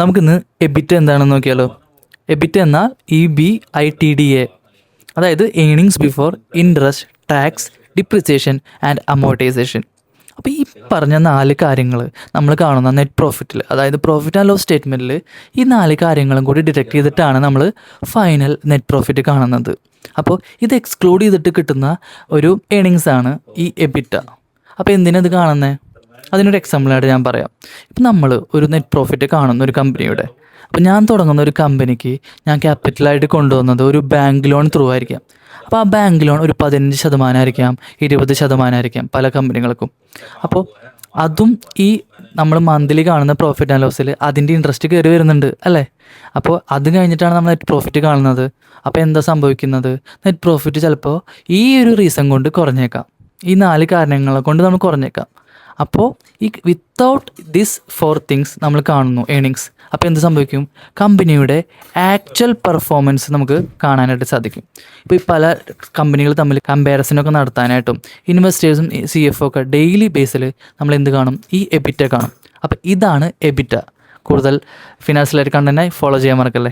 നമുക്കിന്ന് എബിറ്റ എന്താണെന്ന് നോക്കിയാലോ. എബിറ്റ എന്നാൽ EBITDA, അതായത് earnings before interest, tax, depreciation and amortisation. അപ്പോൾ ഈ പറഞ്ഞ 4 കാര്യങ്ങൾ നമ്മൾ കാണുന്ന നെറ്റ് പ്രോഫിറ്റിൽ, അതായത് പ്രോഫിറ്റ് ആൻഡ് ലോസ് സ്റ്റേറ്റ്മെൻറ്റിൽ ഈ 4 കാര്യങ്ങളും കൂടി ഡിഡക്റ്റ് ചെയ്തിട്ടാണ് നമ്മൾ ഫൈനൽ നെറ്റ് പ്രോഫിറ്റ് കാണുന്നത്. അപ്പോൾ ഇത് എക്സ്ക്ലൂഡ് ചെയ്തിട്ട് കിട്ടുന്ന ഒരു ഏണിങ്സ് ആണ് ഈ എബിറ്റ. അപ്പോൾ എന്തിനത് കാണുന്നത്? അതിനൊരു എക്സാമ്പിളായിട്ട് ഞാൻ പറയാം. ഇപ്പം നമ്മൾ ഒരു നെറ്റ് പ്രോഫിറ്റ് കാണുന്ന ഒരു കമ്പനിയുടെ, അപ്പോൾ ഞാൻ തുടങ്ങുന്ന ഒരു കമ്പനിക്ക് ഞാൻ ക്യാപിറ്റലായിട്ട് കൊണ്ടുവന്നത് ഒരു ബാങ്ക് ലോൺ ത്രൂ ആയിരിക്കാം. അപ്പോൾ ആ ബാങ്ക് ലോൺ ഒരു 15% ആയിരിക്കാം, 20% ആയിരിക്കാം പല കമ്പനികൾക്കും. അപ്പോൾ അതും ഈ നമ്മൾ മന്ത്ലി കാണുന്ന പ്രോഫിറ്റ് ആൻഡ് ലോസിൽ അതിൻ്റെ ഇൻട്രസ്റ്റ് കയറി വരുന്നുണ്ട് അല്ലേ. അപ്പോൾ അത് കഴിഞ്ഞിട്ടാണ് നമ്മൾ നെറ്റ് പ്രോഫിറ്റ് കാണുന്നത്. അപ്പോൾ എന്താ സംഭവിക്കുന്നത്? നെറ്റ് പ്രോഫിറ്റ് ചിലപ്പോൾ ഈ ഒരു റീസൺ കൊണ്ട് കുറഞ്ഞേക്കാം, ഈ 4 കാരണങ്ങളെ കൊണ്ട് നമ്മൾ കുറഞ്ഞേക്കാം. അപ്പോൾ ഈ വിത്തൗട്ട് ദിസ് 4 തിങ്സ് നമ്മൾ കാണുന്നു ഏണിങ്സ്. അപ്പോൾ എന്ത് സംഭവിക്കും? കമ്പനിയുടെ ആക്ച്വൽ പെർഫോമൻസ് നമുക്ക് കാണാനായിട്ട് സാധിക്കും. ഇപ്പോൾ ഈ പല കമ്പനികൾ തമ്മിൽ കമ്പാരിസനൊക്കെ നടത്താനായിട്ടും ഇൻവെസ്റ്റേഴ്സും CFO ഒക്കെ ഡെയിലി ബേസിൽ നമ്മൾ എന്ത് കാണും? ഈ എബിറ്റ കാണും. അപ്പോൾ ഇതാണ് എബിറ്റ. കൂടുതൽ ഫിനാൻഷ്യലായിട്ട് കണ്ടന്റായി ഫോളോ ചെയ്യാൻ മറക്കല്ലേ.